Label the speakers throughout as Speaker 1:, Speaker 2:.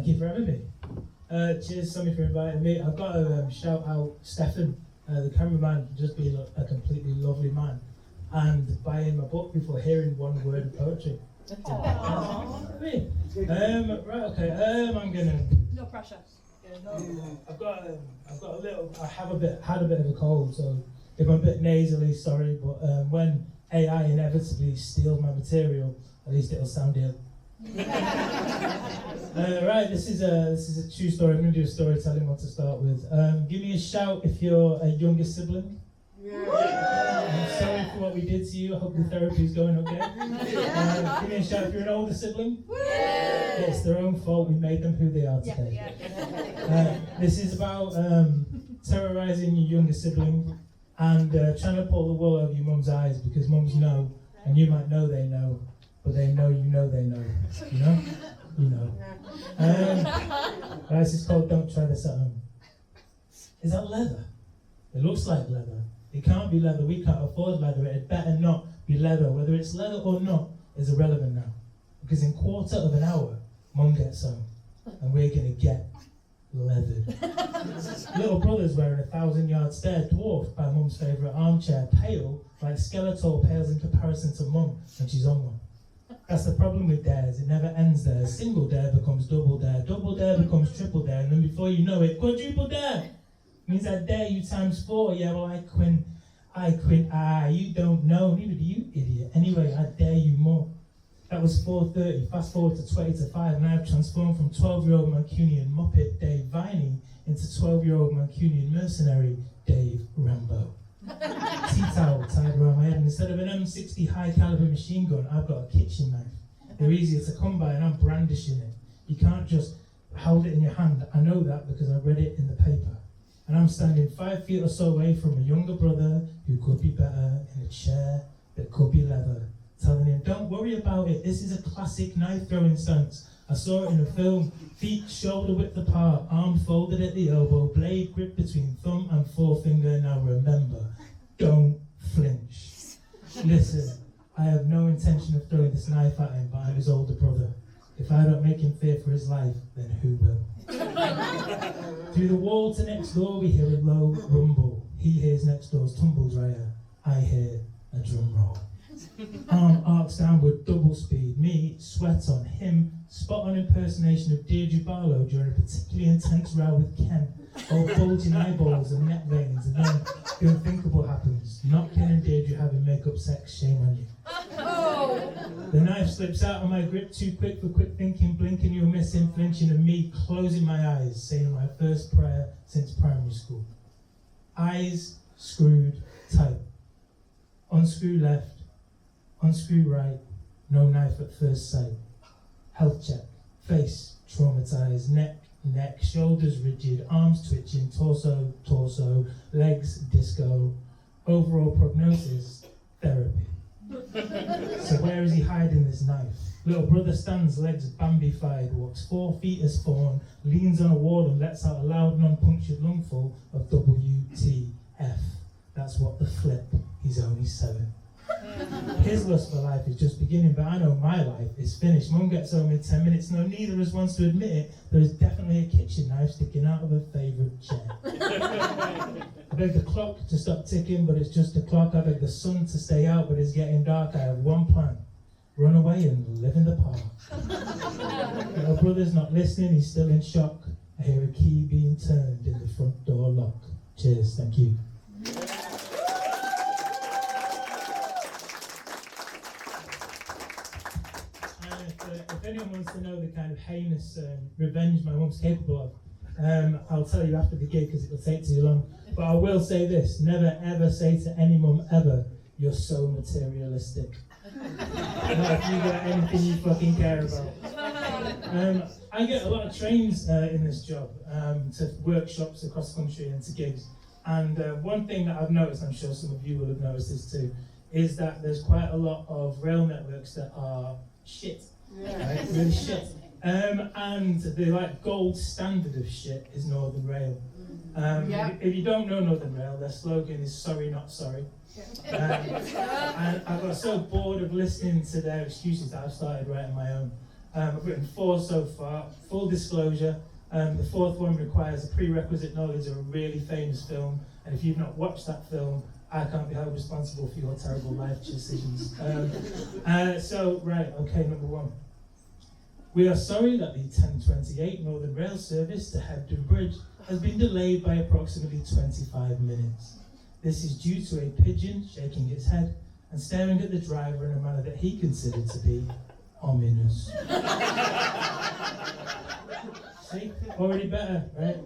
Speaker 1: you for having me. Cheers, Sammy, for inviting me. I've got to shout out Stefan, the cameraman, for just being a completely lovely man and buying my book before hearing one word of poetry. Right, okay. I'm gonna.
Speaker 2: No pressure.
Speaker 1: I had a bit of a cold, so if I'm a bit nasally, sorry. But when AI inevitably steals my material, at least it'll sound ill. Right, this is a true story. I'm going to do a storytelling one to start with. Give me a shout if you're a younger sibling. I'm sorry for what we did to you. I hope the therapy's going okay. Give me a shout if you're an older sibling. Yeah, it's their own fault. We made them who they are today. This is about terrorising your younger sibling and trying to pull the wool over your mum's eyes, because mums know, and you might know they know, but they know you know they know. You know? You know. This is called Don't Try This at Home. Is that leather? It looks like leather. It can't be leather. We can't afford leather. It better not be leather. Whether it's leather or not is irrelevant now. Because in quarter of an hour, Mum gets home. And we're going to get leathered. Little brother's wearing a 1,000-yard stare, dwarfed by Mum's favourite armchair, pale like Skeletor pales in comparison to Mum when she's on one. That's the problem with dares. It never ends there. Single dare becomes double dare becomes triple dare, and then before you know it, quadruple dare means I dare you times 4. Yeah, well, I quit. You don't know, neither do you, idiot. Anyway, I dare you more. That was 4:30. Fast forward to 20 to 5, and I've transformed from 12-year-old Mancunian Muppet Dave Viney into 12-year-old Mancunian mercenary Dave Rambo. Tea towel tied around my head, and instead of an M60 high-caliber machine gun, I've got a kitchen knife. They're easier to come by, and I'm brandishing it. You can't just hold it in your hand. I know that because I read it in the paper. And I'm standing 5 feet or so away from a younger brother who could be better, in a chair that could be leather, telling him, don't worry about it, this is a classic knife throwing stance. I saw it in a film, feet shoulder width apart, arm folded at the elbow, blade gripped between thumb and forefinger. Now remember, don't flinch. Listen, I have no intention of throwing this knife at him, but I'm his older brother. If I don't make him fear for his life, then who will? Through the wall to next door, we hear a low rumble. He hears next door's tumble dryer. I hear a drum roll. Arm arcs downward, double speed. Me, sweat on him. Spot on impersonation of Deirdre Barlow during a particularly intense row with Ken. All bulging eyeballs and neck veins, and then the unthinkable happens. Not Ken and Deirdre having makeup sex, shame on you. The knife slips out of my grip, too quick for quick thinking, blinking you'll miss him, flinching, and me closing my eyes, saying my first prayer since primary school. Eyes screwed tight. Unscrew left, unscrew right, no knife at first sight. Health check, face traumatized, neck, shoulders rigid, arms twitching, torso, legs disco. Overall prognosis, therapy. So where is he hiding this knife? Little brother stands, legs Bambi-fied, walks 4 feet as fawn, leans on a wall and lets out a loud non-punctured lungful of WTF. That's what the flip, he's only 7. His lust for life is just beginning, but I know my life is finished. Mum gets home in 10 minutes, no, neither of us wants to admit it. There is definitely a kitchen knife sticking out of her favourite chair. I beg the clock to stop ticking, but it's just a clock. I beg the sun to stay out, but it's getting dark. I have one plan. Run away and live in the park. Little brother's not listening, he's still in shock. I hear a key being turned in the front door lock. Cheers, thank you. If anyone wants to know the kind of heinous revenge my mum's capable of, I'll tell you after the gig because it will take too long. But I will say this, never ever say to any mum ever, you're so materialistic. Not if you got anything you fucking care about. I get a lot of trains in this job to workshops across the country and to gigs. And one thing that I've noticed, I'm sure some of you will have noticed this too, is that there's quite a lot of rail networks that are shit. Right? Really shit. And the like gold standard of shit is Northern Rail. If you don't know Northern Rail, their slogan is sorry not sorry. And I got so bored of listening to their excuses that I've started writing my own. I've written 4 so far. Full disclosure, the 4th one requires a prerequisite knowledge of a really famous film, and if you've not watched that film, I can't be held responsible for your terrible life decisions. Number 1. We are sorry that the 10:28 Northern Rail service to Hebden Bridge has been delayed by approximately 25 minutes. This is due to a pigeon shaking its head and staring at the driver in a manner that he considered to be ominous. See? Already better, right?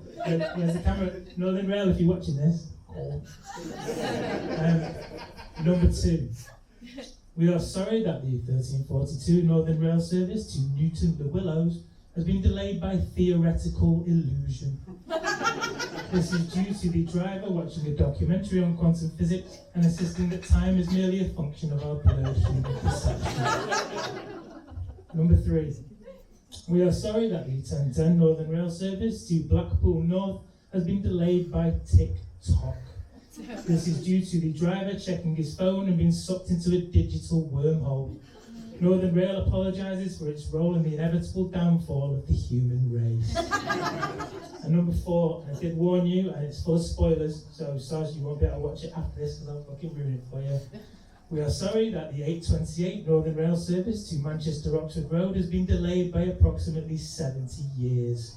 Speaker 1: There's the camera. Northern Rail, if you're watching this. Number 2. We are sorry that the 1342 Northern Rail service to Newton the Willows has been delayed by theoretical illusion. This is due to the driver watching a documentary on quantum physics and insisting that time is merely a function of our blurred human perception. Number 3. We are sorry that the 1010 Northern Rail service to Blackpool North has been delayed by TikTok. This is due to the driver checking his phone and being sucked into a digital wormhole. Northern Rail apologises for its role in the inevitable downfall of the human race. And number 4, I did warn you, and it's full of spoilers, so Saj, you won't be able to watch it after this because I'll fucking ruin it for you. We are sorry that the 8:28 Northern Rail service to Manchester Oxford Road has been delayed by approximately 70 years.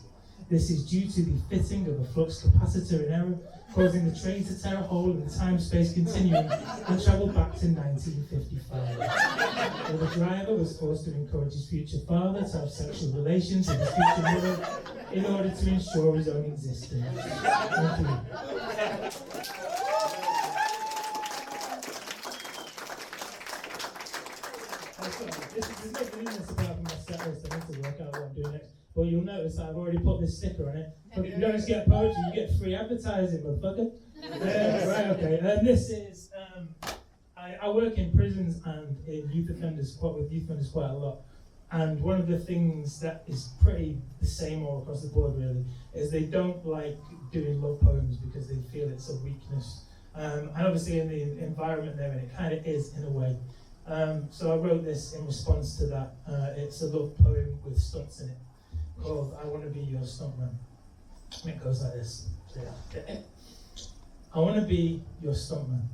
Speaker 1: This is due to the fitting of a flux capacitor in error, causing the train to tear a hole in the time-space continuum and travel back to 1955. Where the driver was forced to encourage his future father to have sexual relations with his future mother in order to ensure his own existence. Thank you. There's nothing in this apart from my set list. I need to work out what I'm doing next. Well, you'll notice that I've already put this sticker on it. But if you don't just get poetry, you get free advertising, motherfucker. Right, okay. This is, I work in prisons and in youth offenders, with youth offenders quite a lot. And one of the things that is pretty the same all across the board, really, is they don't like doing love poems because they feel it's a weakness. And obviously in the environment they're in, it kind of is in a way. So I wrote this in response to that. It's a love poem with stunts in it, called I Want to Be Your Stuntman. And it goes like this. I want to be your stuntman.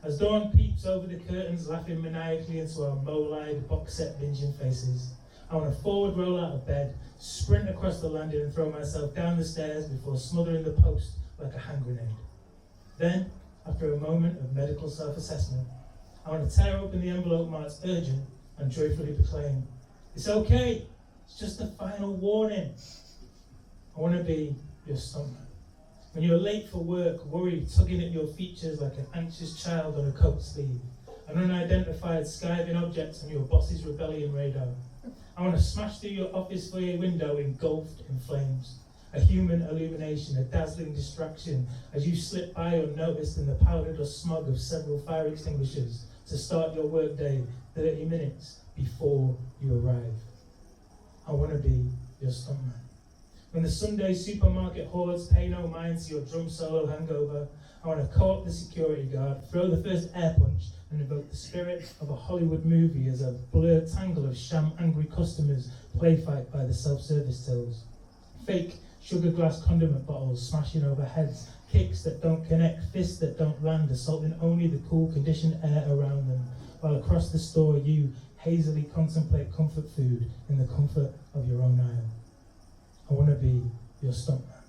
Speaker 1: As dawn peeps over the curtains, laughing maniacally into our mole-eyed box set binging faces, I want to forward roll out of bed, sprint across the landing and throw myself down the stairs before smothering the post like a hand grenade. Then, after a moment of medical self-assessment, I want to tear open the envelope marked urgent and joyfully proclaim, it's okay, it's just a final warning. I want to be your stuntman. When you're late for work, worried, tugging at your features like an anxious child on a coat sleeve, an unidentified skiving object on your boss's rebellion radar. I want to smash through your office foyer window engulfed in flames. A human illumination, a dazzling distraction as you slip by unnoticed in the powdered or smog of several fire extinguishers to start your workday 30 minutes before you arrive. I want to be your stuntman. When the Sunday supermarket hordes pay no mind to your drum solo hangover, I want to co-opt the security guard, throw the first air punch, and evoke the spirit of a Hollywood movie as a blurred tangle of sham angry customers play fight by the self-service tills. Fake sugar glass condiment bottles smashing over heads, kicks that don't connect, fists that don't land, assaulting only the cool conditioned air around them, while across the store you hazily contemplate comfort food in the comfort of your own aisle. I want to be your stuntman.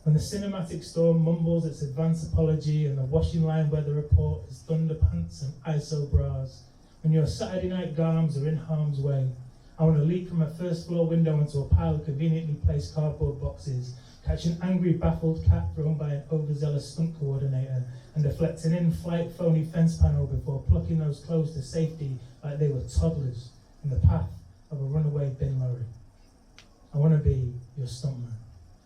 Speaker 1: When the cinematic storm mumbles its advance apology and the washing line weather report is thunder pants and ISO bras, when your Saturday night garms are in harm's way, I want to leap from a first floor window into a pile of conveniently placed cardboard boxes, catch an angry, baffled cat thrown by an overzealous stunt coordinator, and deflect an in-flight phony fence panel before plucking those clothes to safety like they were toddlers in the path of a runaway bin lorry. I want to be your stuntman.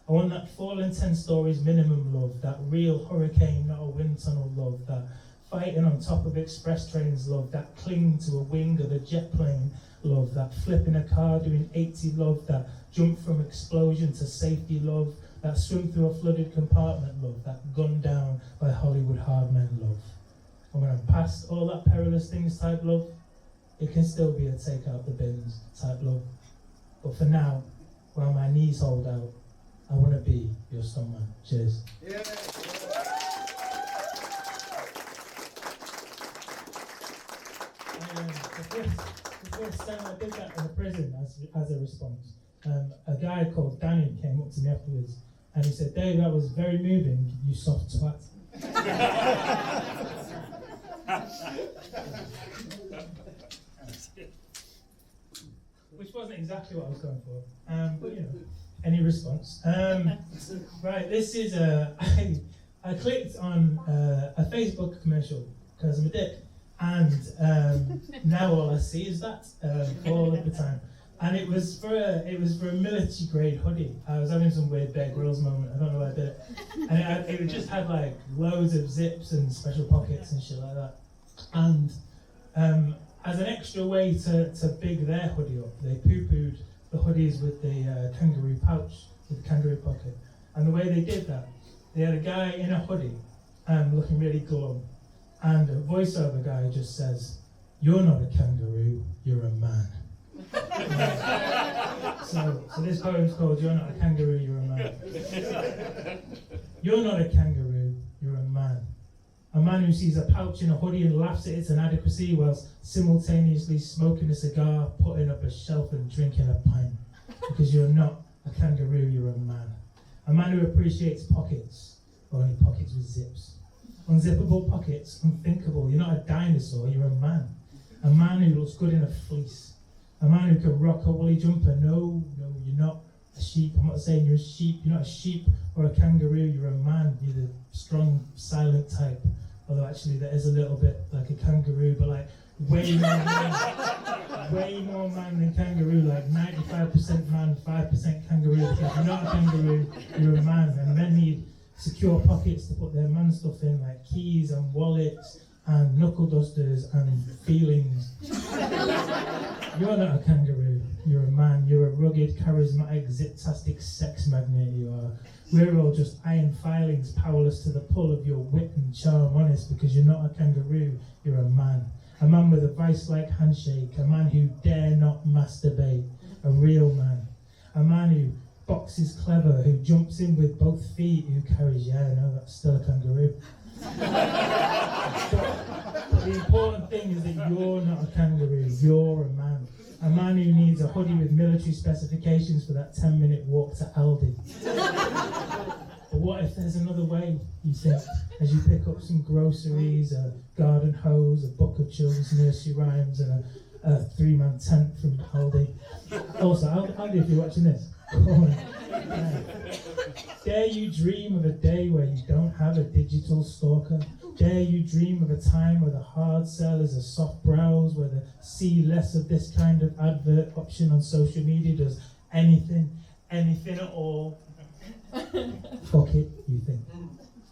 Speaker 1: I want that 4 and 10 stories minimum love, that real hurricane, not a wind tunnel love, that fighting on top of express trains love, that cling to a wing of a jet plane love, that flip in a car doing 80 love, that jump from explosion to safety love, that swim through a flooded compartment love, that gun down by Hollywood hard men love. And when I'm past all that perilous things type love, it can still be a take out the bins type love. But for now, while my knees hold out, I want to be your someone. Cheers.
Speaker 2: Yeah.
Speaker 1: The first time I did that in a prison as a response, a guy called Danny came up to me afterwards and he said, "Dave, that was very moving, you soft twat." Which wasn't exactly what I was going for, but you know, any response. Right, this is I clicked on a Facebook commercial because I'm a dick, and now all I see is that all of the time. And it was for a military grade hoodie. I was having some weird Bear Grylls moment. I don't know why I did it, and it just had like loads of zips and special pockets and shit like that. And as an extra way to big their hoodie up, they poo-pooed the hoodies with the kangaroo pouch, with the kangaroo pocket. And the way they did that, they had a guy in a hoodie looking really glum, and a voiceover guy just says, "You're not a kangaroo, you're a man." So this poem's called "You're Not a Kangaroo, You're a Man." You're not a kangaroo, you're a man. A man who sees a pouch in a hoodie and laughs at its inadequacy whilst simultaneously smoking a cigar, putting up a shelf and drinking a pint. Because you're not a kangaroo, you're a man. A man who appreciates pockets, only pockets with zips. Unzippable pockets, unthinkable. You're not a dinosaur, you're a man. A man who looks good in a fleece. A man who can rock a woolly jumper. No, you're not a sheep. I'm not saying you're a sheep. You're not a sheep or a kangaroo, you're a man. You're the strong, silent type. Although actually that is a little bit like a kangaroo, but like way more man than kangaroo, like 95% man, 5% kangaroo. Because you're not a kangaroo, you're a man. And men need secure pockets to put their man stuff in, like keys and wallets and knuckle dusters and feelings. You're not a kangaroo, you're a man. You're a rugged, charismatic, zip-tastic sex magnet, you are. We're all just iron filings, powerless to the pull of your wit and charm, honest, because you're not a kangaroo, you're a man. A man with a vice-like handshake, a man who dare not masturbate, a real man. A man who boxes clever, who jumps in with both feet, who carries, that's still a kangaroo. But the important thing is that you're not a kangaroo, you're a man. A man who needs a hoodie with military specifications for that 10-minute walk to Aldi. But what if there's another way, you think, as you pick up some groceries, a garden hose, a book of children's nursery rhymes, and a 3-man tent from Aldi. Also, Aldi, if you're watching this, dare you dream of a day where you don't have a digital stalker? Dare you dream of a time where the hard sell is a soft browse, where the see less of this kind of advert option on social media does anything at all? Fuck it, you think.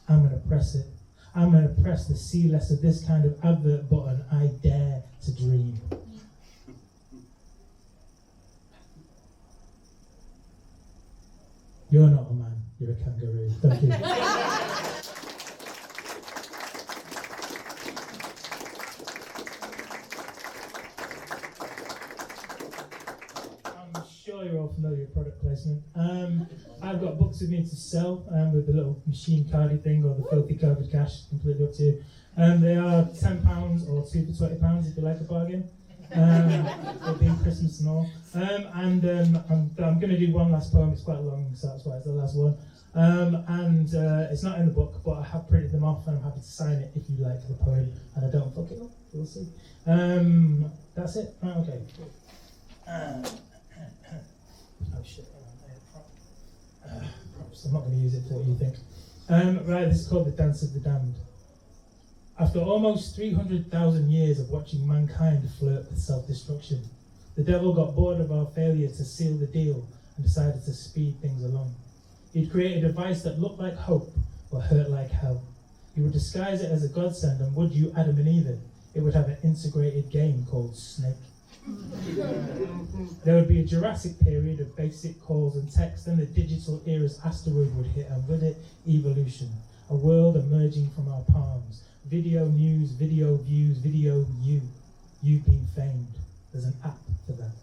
Speaker 1: I'm gonna press it. I'm gonna press the see less of this kind of advert button. I dare to dream. You're not a man, you're a kangaroo. Thank you. I'm sure you're all familiar with product placement. I've got books with me to sell with the little machine cardy thing or the filthy COVID cash, completely up to you. They are £10 or 2 for £20 if you like a bargain. It being Christmas and all. I'm going to do one last poem. It's quite long, so that's why it's the last one. It's not in the book, but I have printed them off and I'm happy to sign it if you like the poem and I don't fuck it up. We'll see. That's it? Right, okay. Oh shit, props. I'm not going to use it for what you think. Right, this is called The Dance of the Damned. After almost 300,000 years of watching mankind flirt with self-destruction, the devil got bored of our failure to seal the deal and decided to speed things along. He'd create a device that looked like hope, but hurt like hell. He would disguise it as a godsend, and would you Adam and Eve it, it would have an integrated game called Snake. There would be a Jurassic period of basic calls and text, and the digital era's asteroid would hit, and with it, evolution, a world emerging from our palms. Video news, video views, video you. You've been famed. There's an app for that.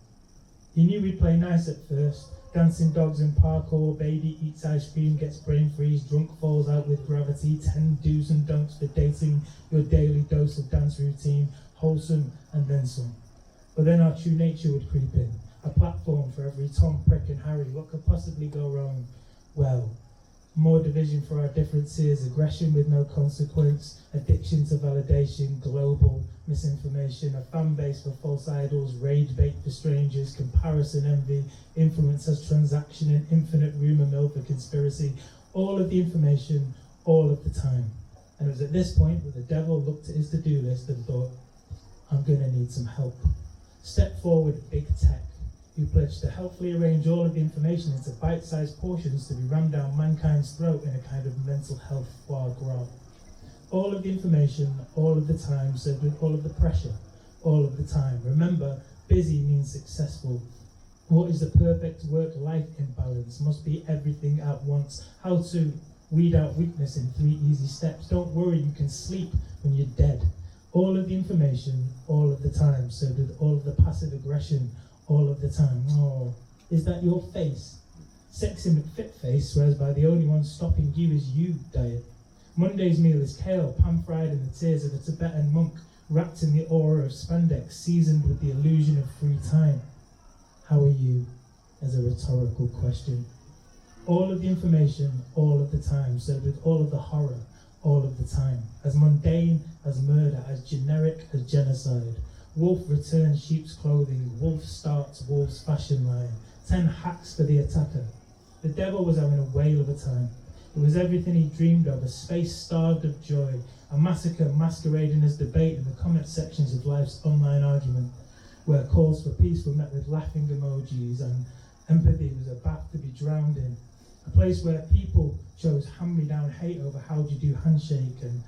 Speaker 1: He knew we'd play nice at first. Dancing dogs in parkour, baby eats ice cream, gets brain freeze, drunk falls out with gravity, 10 do's and don'ts for dating, your daily dose of dance routine, wholesome and then some. But then our true nature would creep in, a platform for every Tom, Prick and Harry. What could possibly go wrong? Well, more division for our differences, aggression with no consequence, addiction to validation, global misinformation, a fan base for false idols, rage bait for strangers, comparison, envy, influence as transaction, an infinite rumour mill for conspiracy, all of the information, all of the time. And it was at this point that the devil looked at his to-do list and thought, I'm going to need some help. Step forward big tech, who pledged to helpfully arrange all of the information into bite-sized portions to be rammed down mankind's throat in a kind of mental health foie gras. All of the information, all of the time, served with all of the pressure, all of the time. Remember, busy means successful. What is the perfect work-life imbalance? Must be everything at once. How to weed out weakness in 3 easy steps. Don't worry, you can sleep when you're dead. All of the information, all of the time, served with all of the passive aggression, all of the time. Oh, is that your face? Sexy McFit face swears by the only one stopping you is you diet. Monday's meal is kale, pan-fried in the tears of a Tibetan monk, wrapped in the aura of spandex, seasoned with the illusion of free time. How are you? As a rhetorical question. All of the information, all of the time, served with all of the horror, all of the time. As mundane as murder, as generic as genocide. Wolf returns sheep's clothing, wolf starts wolf's fashion line. 10 hacks for the attacker. The devil was having a whale of a time. It was everything he dreamed of, a space starved of joy, a massacre masquerading as debate in the comment sections of life's online argument, where calls for peace were met with laughing emojis and empathy was a bath to be drowned in. A place where people chose hand-me-down hate over how do you do handshake, and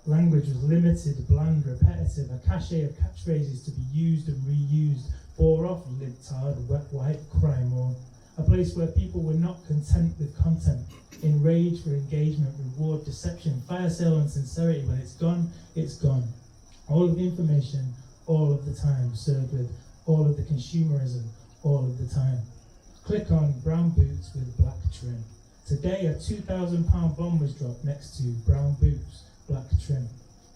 Speaker 1: language was limited, bland, repetitive, a cachet of catchphrases to be used and reused, bore off, libtard, wet white, crime on. A place where people were not content with content, enraged for engagement, reward, deception, fire sale on sincerity. When it's gone, it's gone. All of the information, all of the time, served with all of the consumerism, all of the time. Click on brown boots with black trim. Today a £2,000 bomb was dropped next to brown boots, black trim.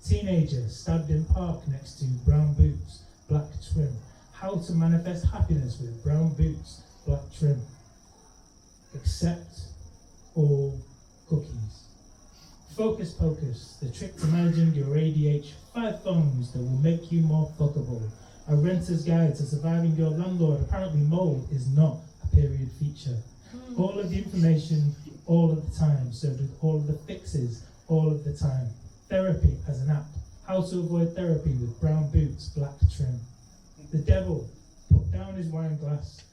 Speaker 1: Teenager stabbed in park next to brown boots, black trim. How to manifest happiness with brown boots, black trim. Accept all cookies. Focus Pocus, the trick to managing your ADH. 5 phones that will make you more fuckable. A renter's guide to surviving your landlord. Apparently mold is not a period feature. All of the information, all of the time, served with all of the fixes, all of the time. Therapy as an app. How to avoid therapy with brown boots, black trim. The devil put down his wine glass,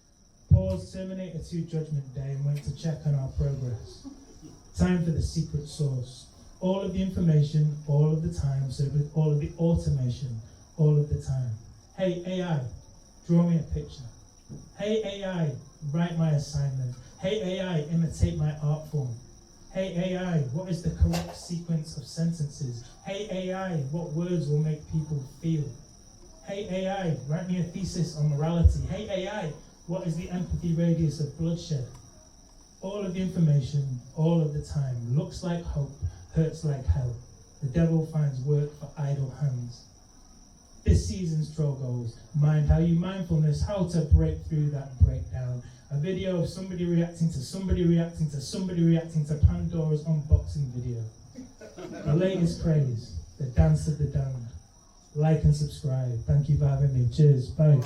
Speaker 1: paused Terminator 2 Judgment Day and went to check on our progress. Time for the secret sauce. All of the information, all of the time, served with all of the automation, all of the time. Hey AI, draw me a picture. Hey AI, write my assignment. Hey AI, imitate my art form. Hey AI, what is the correct sequence of sentences? Hey AI, what words will make people feel? Hey AI, write me a thesis on morality. Hey AI, what is the empathy radius of bloodshed? All of the information, all of the time, looks like hope, hurts like hell. The devil finds work for idle hands. This season's troll goals, mind how you mindfulness, how to break through that breakdown. A video of somebody reacting to somebody reacting to somebody reacting to Pandora's unboxing video. The latest craze, the dance of the damned. Like and subscribe. Thank you for having me. Cheers. Bye.